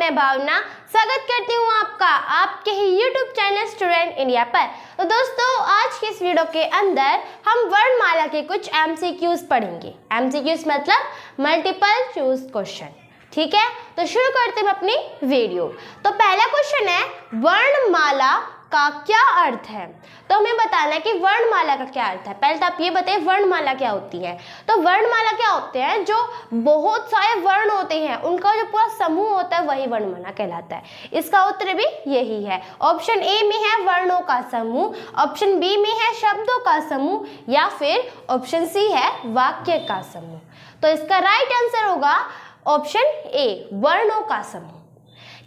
मैं भावना स्वागत करती हूँ आपका आपके ही YouTube चैनल स्टूडेंट इंडिया पर। तो दोस्तों, आज की इस वीडियो के अंदर हम वर्णमाला के कुछ MCQs पढ़ेंगे। MCQs मतलब मल्टीपल चूज क्वेश्चन। ठीक है, तो शुरू करते हैं अपनी वीडियो। तो पहला क्वेश्चन है, वर्णमाला का क्या अर्थ है। तो हमें बताना है कि वर्णमाला का क्या अर्थ है। पहले तो आप ये बताइए वर्णमाला क्या होती है। तो वर्णमाला क्या होते हैं, जो बहुत सारे वर्ण होते हैं उनका जो पूरा समूह होता है वही वर्णमाला कहलाता है। इसका उत्तर भी यही है। ऑप्शन ए में है वर्णों का समूह, ऑप्शन बी में है शब्दों का समूह, या फिर ऑप्शन सी है वाक्य का समूह। तो इसका राइट आंसर होगा ऑप्शन ए, वर्णों का समूह।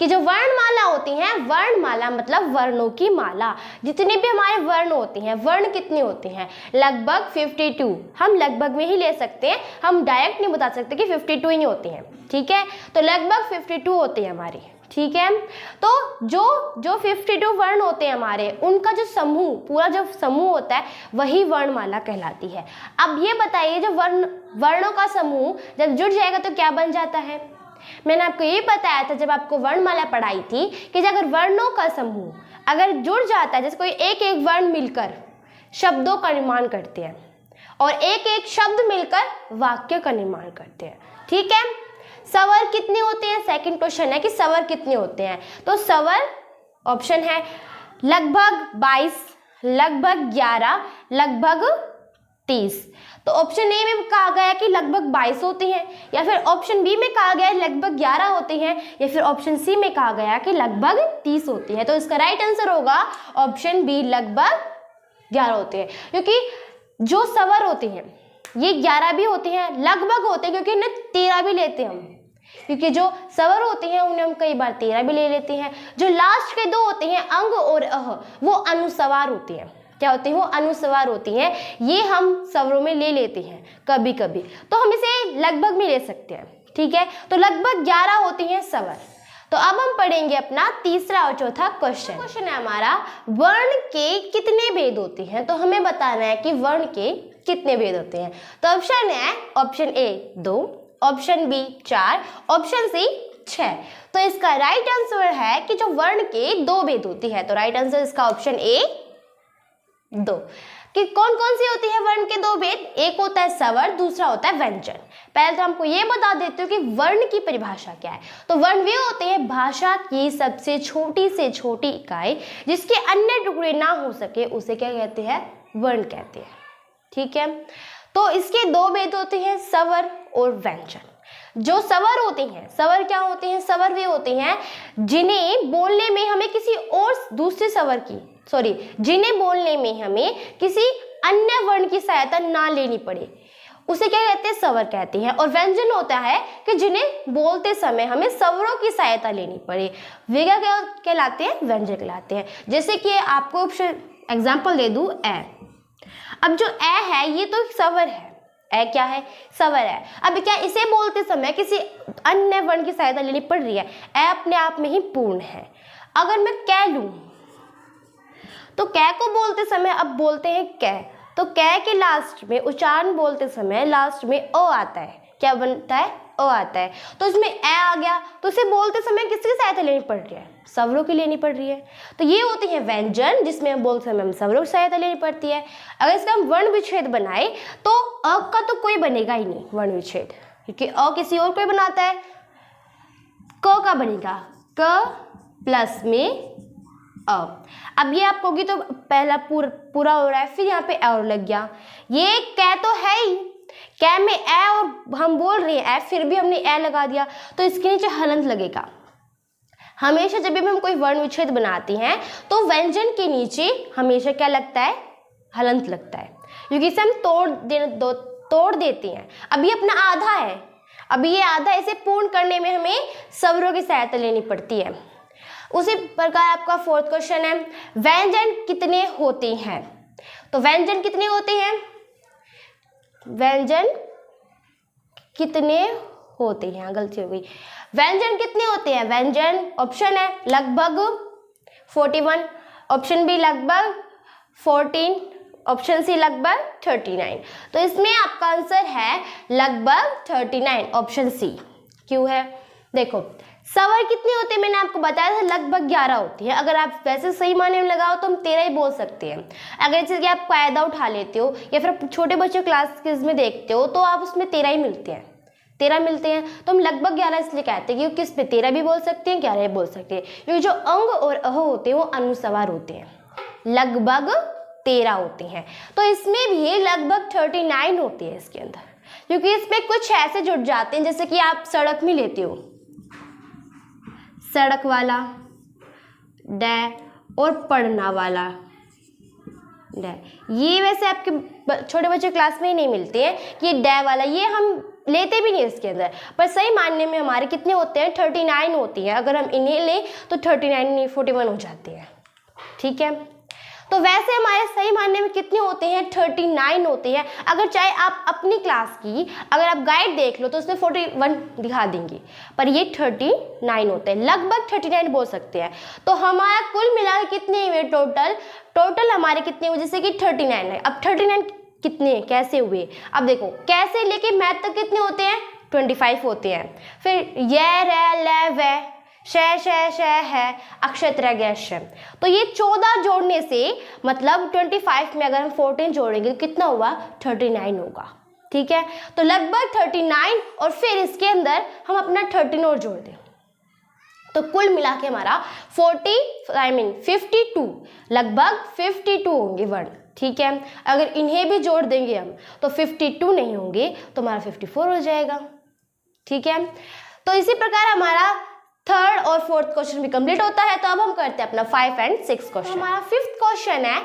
कि जो वर्णमाला होती हैं, वर्णमाला मतलब वर्णों की माला। जितने भी हमारे वर्ण होते हैं, वर्ण कितने होते हैं, लगभग 52। हम लगभग में ही ले सकते हैं, हम डायरेक्ट नहीं बता सकते कि 52 ही होते हैं। ठीक है, तो लगभग 52 होते हैं हमारे। ठीक है, तो जो 52 वर्ण होते हैं हमारे, उनका जो समूह, पूरा जो समूह होता है वही वर्णमाला कहलाती है। अब ये बताइए, जो वर्णों का समूह जब जुड़ जाएगा तो क्या बन जाता है। मैंने आपको ये बताया था जब आपको वर्णमाला पढ़ाई थी कि अगर वर्णों का समूह अगर जुड़ जाता है, जैसे कोई एक एक वर्ण मिलकर शब्दों का निर्माण करते हैं और एक एक शब्द मिलकर वाक्य का निर्माण करते हैं। ठीक है, स्वर कितने होते हैं, सेकंड क्वेश्चन है कि स्वर कितने होते हैं। तो स्वर ऑप्शन है लगभग 22, लगभग 11, लगभग 30। तो ऑप्शन ए में कहा गया कि लगभग 22 होती हैं, या फिर ऑप्शन बी में कहा गया है लगभग 11 होती हैं, या फिर ऑप्शन सी में कहा गया कि लगभग 30 होती है। तो इसका राइट आंसर होगा ऑप्शन बी, लगभग 11 होते हैं। क्योंकि जो स्वर होते हैं ये 11 भी होते हैं, लगभग होते हैं क्योंकि इन्हें 13 भी लेते हैं हम, क्योंकि जो स्वर होते हैं उन्हें हम कई बार 13 भी ले लेते हैं। जो लास्ट के दो होते हैं अंग और अह, वो अनुस्वार होते हैं। क्या होती है, वो अनुस्वार होती हैं। ये हम स्वरों में ले लेते हैं कभी कभी, तो हम इसे लगभग में ले सकते हैं। ठीक है, तो लगभग 11 होती हैं स्वर। तो अब हम पढ़ेंगे अपना तीसरा और चौथा क्वेश्चन। क्वेश्चन है हमारा, वर्ण के कितने भेद होते हैं। तो हमें बताना है कि वर्ण के कितने भेद होते हैं। तो ऑप्शन है, option A 2, option B 4, option C 6। तो इसका राइट आंसर है कि जो वर्ण के 2 भेद होती है। तो राइट आंसर इसका ऑप्शन ए 2। कि कौन कौन सी होती है वर्ण के 2 भेद। एक होता है स्वर, दूसरा होता है व्यंजन। पहले तो हमको ये बता देती हूँ कि वर्ण की परिभाषा क्या है। तो वर्ण वे होते हैं भाषा की सबसे छोटी से छोटी इकाई, जिसके अन्य टुकड़े ना हो सके उसे क्या कहते हैं, वर्ण कहते हैं। ठीक है, तो इसके 2 भेद होते हैं, स्वर और व्यंजन। जो स्वर होते हैं, स्वर क्या होते हैं, स्वर वे होते हैं जिन्हें बोलने में हमें किसी और दूसरे स्वर की जिन्हें बोलने में हमें किसी अन्य वर्ण की सहायता ना लेनी पड़े, उसे क्या कहते हैं, स्वर कहते हैं। और व्यंजन होता है कि जिन्हें बोलते समय हमें स्वरों की सहायता लेनी पड़े, वे क्या कहलाते हैं, व्यंजन कहलाते हैं। जैसे कि आपको एग्जाम्पल दे दूं, ए। अब जो ए है ये तो स्वर है, ए क्या है, स्वर है। अब क्या इसे बोलते समय किसी अन्य वर्ण की सहायता लेनी पड़ रही है, ए अपने आप में ही पूर्ण है। अगर मैं कै लूं तो कै को बोलते समय अब बोलते हैं कै, तो कै के लास्ट में उच्चारण बोलते समय लास्ट में ओ आता है। क्या बनता है, ओ आता है। तो इसमें ए आ गया, तो इसे बोलते समय किसकी सहायता लेनी पड़ रही है, स्वरों की लेनी पड़ रही है। तो ये होती है व्यंजन, जिसमें हम बोलते समय हम स्वरों की सहायता लेनी पड़ती है। अगर इसका हम वर्ण विच्छेद बनाए तो अ का तो कोई बनेगा ही नहीं वर्ण विच्छेद, क्योंकि अ किसी और कोई बनाता है। क का बनेगा, क प्लस में अ। अब ये आप कहोगी तो पहला पूरा हो रहा है, फिर यहाँ पे ए और लग गया। ये कै तो है ही, कै में ए और हम बोल रहे हैं ए, फिर भी हमने ए लगा दिया, तो इसके नीचे हलंत लगेगा। हमेशा जब भी हम कोई वर्ण विच्छेद बनाते हैं तो व्यंजन के नीचे हमेशा क्या लगता है, हलंत लगता है, क्योंकि इसे हम तोड़ देते हैं। अभी अपना आधा है, अभी ये आधा, इसे पूर्ण करने में हमें स्वरों की सहायता लेनी पड़ती है। उसी प्रकार आपका फोर्थ क्वेश्चन है, व्यंजन कितने होते हैं। तो व्यंजन कितने होते हैं, व्यंजन कितने होते हैं, गलती हो गई। व्यंजन कितने होते हैं, व्यंजन ऑप्शन है लगभग 41, ऑप्शन बी लगभग 14, ऑप्शन सी लगभग 39। तो इसमें आपका आंसर है लगभग 39, ऑप्शन सी। क्यों है, देखो सवर कितनी होती है मैंने आपको बताया था, लगभग 11 होती है। अगर आप वैसे सही मायने में लगाओ तो हम 13 ही बोल सकते हैं। अगर जैसे कि आप कायदा उठा लेते हो या फिर छोटे बच्चे क्लास में देखते हो तो आप उसमें 13 ही मिलते हैं, 13 मिलते हैं। तो हम लगभग 11 इसलिए कहते हैं क्योंकि इसमें 13 भी बोल सकते हैं, 11 भी बोल सकते हैं, क्योंकि जो अंग और अह होते हैं वो अनुस्वार होते हैं, लगभग 13 होते हैं। तो इसमें भी लगभग 39 होती है इसके अंदर, क्योंकि इसमें कुछ ऐसे जुड़ जाते हैं, जैसे कि आप सड़क में लेते हो, सड़क वाला डे और पढ़ना वाला डे, ये वैसे आपके छोटे बच्चे क्लास में ही नहीं मिलते हैं कि ये डे वाला, ये हम लेते भी नहीं इसके अंदर, पर सही मानने में हमारे कितने होते हैं, 39 होती है। अगर हम इन्हें लें तो 39 नहीं 41 हो जाते हैं, ठीक है। तो वैसे हमारे सही मानने में कितने होते हैं, 39 होते हैं। अगर चाहे आप अपनी क्लास की अगर आप गाइड देख लो तो उसमें 41 दिखा देंगे, पर ये 39 होते हैं, लगभग 39 बोल सकते हैं। तो हमारा कुल मिला के कितने हुए टोटल हमारे कितने हुए, जैसे कि 39 है। अब 39 कितने कैसे हुए, अब देखो कैसे लेके मैथ तक कितने होते हैं, 25 होते हैं। फिर ये रे ले वे श है अक्षत रह गया श, तो ये 14 जोड़ने से मतलब 25 में अगर हम 14 जोड़ेंगे तो कितना हुआ, 39 होगा, ठीक है। तो लगभग 39 और फिर इसके अंदर हम अपना 13 और जोड़ दें तो कुल मिला के हमारा 52 लगभग 52 होंगे वर्ण, ठीक है। अगर इन्हें भी जोड़ देंगे हम तो 52 नहीं होंगे तो हमारा 54 हो जाएगा, ठीक है। तो इसी प्रकार हमारा थर्ड और फोर्थ क्वेश्चन भी कंप्लीट होता है। तो अब हम करते हैं अपना 5 और 6 क्वेश्चन। हमारा 5th क्वेश्चन है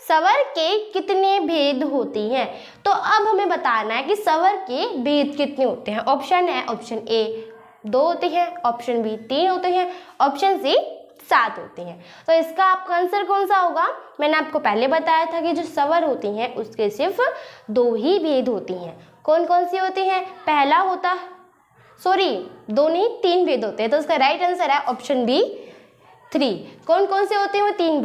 सवर के कितने भेद होती हैं। तो अब हमें बताना है कि सवर के भेद कितने होते हैं। ऑप्शन है, ऑप्शन ए 2 होते हैं, ऑप्शन बी 3 होते हैं, ऑप्शन सी 7 होते हैं। तो इसका आपका आंसर कौन सा होगा, मैंने आपको पहले बताया था कि जो सवर होती हैं उसके सिर्फ 2 ही भेद होती हैं। कौन कौन सी होती हैं, पहला होता, सॉरी 2 नहीं 3 भेद होते हैं। तो इसका राइट आंसर है ऑप्शन बी 3। कौन कौन से होते हैं वो 3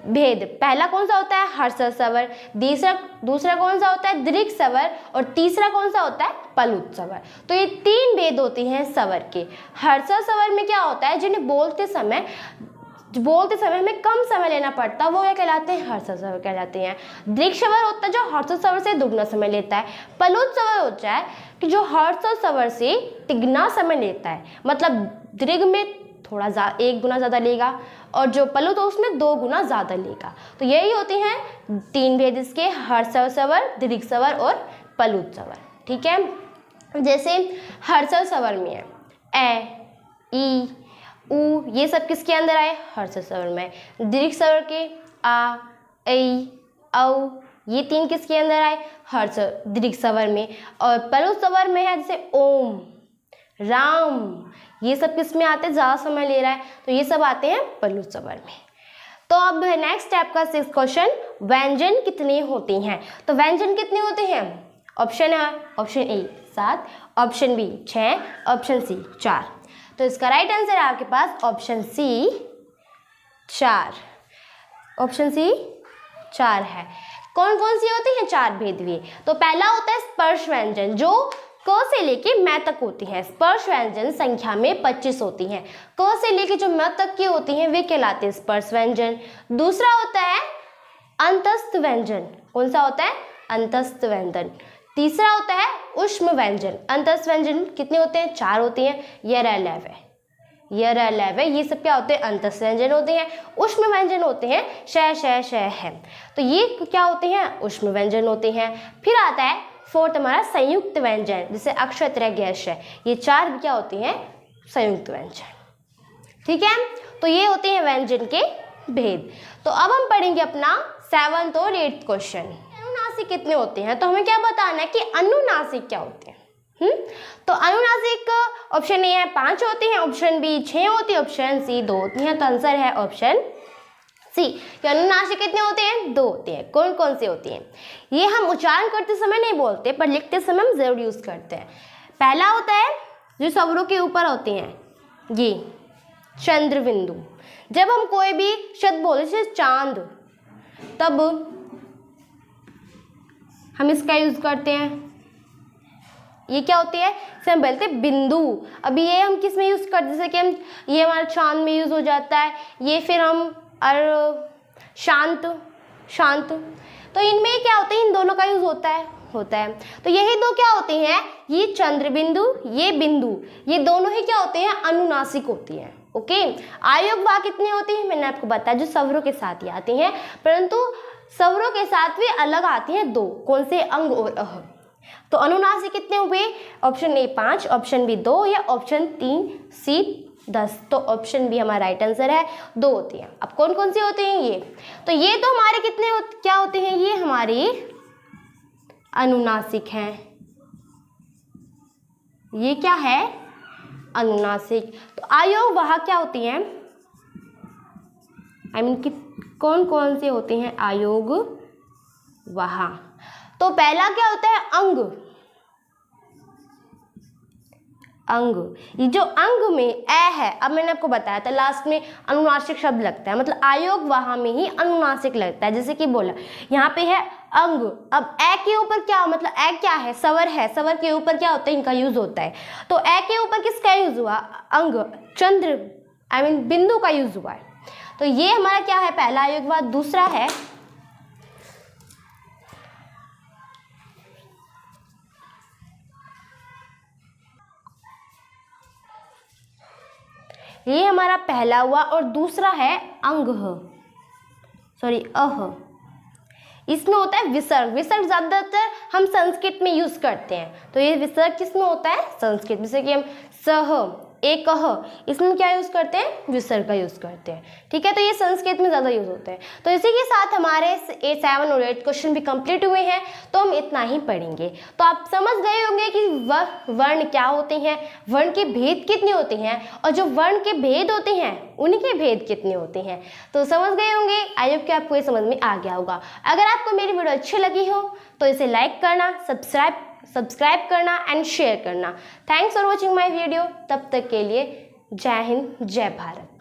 भेद, पहला कौन सा होता है, हर्ष सवर, दूसरा कौन सा होता है, दीर्घ सवर, और तीसरा कौन सा होता है, पलुत सवर। तो ये 3 भेद होते हैं सवर के। हर्ष सवर में क्या होता है, जिन्हें बोलते समय हमें कम समय लेना पड़ता है वो क्या कहलाते हैं, हर्ष सवर कहलाते हैं। दीर्घ सवर होता है जो हर्ष सवर से दुगना समय लेता है। पलुत सवर होता है कि जो हर्ष सवर से तिगुना समय लेता है, मतलब दीर्घ में थोड़ा 1 गुना ज़्यादा लेगा और जो पलुत है उसमें 2 गुना ज़्यादा लेगा। तो यही होते हैं 3 भेद इसके, हर्ष सवर, दीर्घ सवर और पलुत सवर, ठीक है। जैसे हर्ष सवर में है ए, ई, उ, ये सब किसके अंदर आए, हर्ष सवर में। दीर्घ सवर के आ, ऐ, औ, ये 3 किसके अंदर आए, हर्ष दीर्घ सवर में। और पलुत सवर में है जैसे ओम, राम, ये सब किस में आते हैं, ज़्यादा समय ले रहा है तो ये सब आते हैं पलुत सवर में। तो अब नेक्स्ट आपका 6th क्वेश्चन, व्यंजन कितने होते हैं। तो व्यंजन कितने होते हैं, ऑप्शन है, option A 7, option B 6, option C 4। तो इसका राइट आंसर है आपके पास ऑप्शन सी 4, ऑप्शन सी 4 है। कौन कौन सी होती हैं 4 भेद वे, तो पहला होता है स्पर्श व्यंजन जो क से लेके म तक होती हैं। स्पर्श व्यंजन संख्या में 25 होती हैं। क से लेके जो म तक की होती हैं वे कहलाते हैं स्पर्श व्यंजन। दूसरा होता है अंतस्थ व्यंजन, कौन सा होता है, अंतस्थ व्यंजन। तीसरा होता है ऊष्म व्यंजन। अंतस्थ व्यंजन कितने होते हैं, 4 होती हैं, य ये सब क्या होते हैं, अंतस्थ व्यंजन होते हैं। ऊष्म व्यंजन होते हैं श है, तो ये क्या होते हैं, ऊष्म व्यंजन होते हैं। फिर आता है 4th हमारा संयुक्त व्यंजन, जैसे अक्षत रह गया श, ये 4 क्या होती हैं, संयुक्त व्यंजन, ठीक है। तो ये होते हैं व्यंजन के भेद। तो अब हम पढ़ेंगे अपना 7th और 8th क्वेश्चन। अनुनासिक कितने होते हैं, तो हमें क्या बताना है कि अनुनासिक क्या होते हैं। तो अनुनासिक ऑप्शन ए है 5 होते हैं, ऑप्शन बी 6 होती है, ऑप्शन सी 2 होती हैं। तो आंसर है ऑप्शन सी, अनुनासिक कितने होते हैं, 2 होते हैं। कौन कौन से होते हैं, ये हम उच्चारण करते समय नहीं बोलते पर लिखते समय हम जरूर यूज करते हैं। पहला होता है जो स्वरों के ऊपर होते हैं, ये चंद्र बिंदु। जब हम कोई भी शब्द बोलते जैसे चांद, तब हम इसका यूज करते हैं ये क्या होती है, इसे हम बोलते हैं बिंदु। अभी ये हम किस में यूज़ करते हैं, जैसे कि हम ये हमारा चांद में यूज़ हो जाता है, ये फिर हम शांत, तो इनमें क्या होता है, इन दोनों का यूज़ होता है। तो यही दो क्या होते हैं, ये चंद्र बिंदु, ये बिंदु, ये दोनों ही क्या होते हैं, अनुनासिक होती हैं। ओके, आयोग वाह कितनी होती है, मैंने आपको बताया, जो स्वरों के साथ ही आती हैं, परंतु स्वरों के साथ भी अलग आती हैं दो, कौन से, अंग और अह। तो अनुनासिक कितने हुए, ऑप्शन ए 5, ऑप्शन बी 2 या ऑप्शन 3 सी 10। तो ऑप्शन बी हमारा राइट आंसर है, 2 होती हैं। अब कौन कौन सी होती हैं ये, तो ये तो हमारे कितने क्या होते हैं, ये हमारे अनुनासिक हैं। ये क्या है, अनुनासिक। तो आयोग वाह क्या होती हैं, कि कौन कौन से होते हैं आयोग वाह। तो पहला क्या होता है, अंग। ये जो अंग में ए है, अब मैंने आपको बताया था लास्ट में अनुनासिक शब्द लगता है, मतलब आयोग वाह में ही अनुनासिक लगता है। जैसे कि बोला यहाँ पे है अंग, अब ए के ऊपर क्या, मतलब ए क्या है, स्वर है, स्वर के ऊपर क्या होता है, इनका यूज होता है। तो ए के ऊपर किसका यूज हुआ, अंग, चंद्र बिंदु का यूज हुआ है। तो ये हमारा क्या है, पहला आयोग वाह। दूसरा है, ये हमारा पहला हुआ, और दूसरा है अंग, अह। इसमें होता है विसर्ग। विसर्ग ज्यादातर हम संस्कृत में यूज करते हैं। तो ये विसर्ग किसमें होता है, संस्कृत। जैसे कि हम सह, एकह, इसमें क्या यूज करते हैं, विसर्ग का यूज करते हैं। ठीक है, तो ये संस्कृत में ज्यादा यूज होते हैं। तो इसी के साथ हमारे 7 और 8 क्वेश्चन भी कंप्लीट हुए हैं। तो हम इतना ही पढ़ेंगे। तो आप समझ गए होंगे कि वर्ण क्या होते हैं, वर्ण के भेद कितने होते हैं, और जो वर्ण के भेद होते हैं उनके भेद कितने होते हैं। तो समझ गए होंगे। आई होप कि आपको ये समझ में आ गया होगा। अगर आपको मेरी वीडियो अच्छी लगी हो तो इसे लाइक करना, सब्सक्राइब करना एंड शेयर करना। Thanks for watching my video. तब तक के लिए जय हिंद, जय भारत।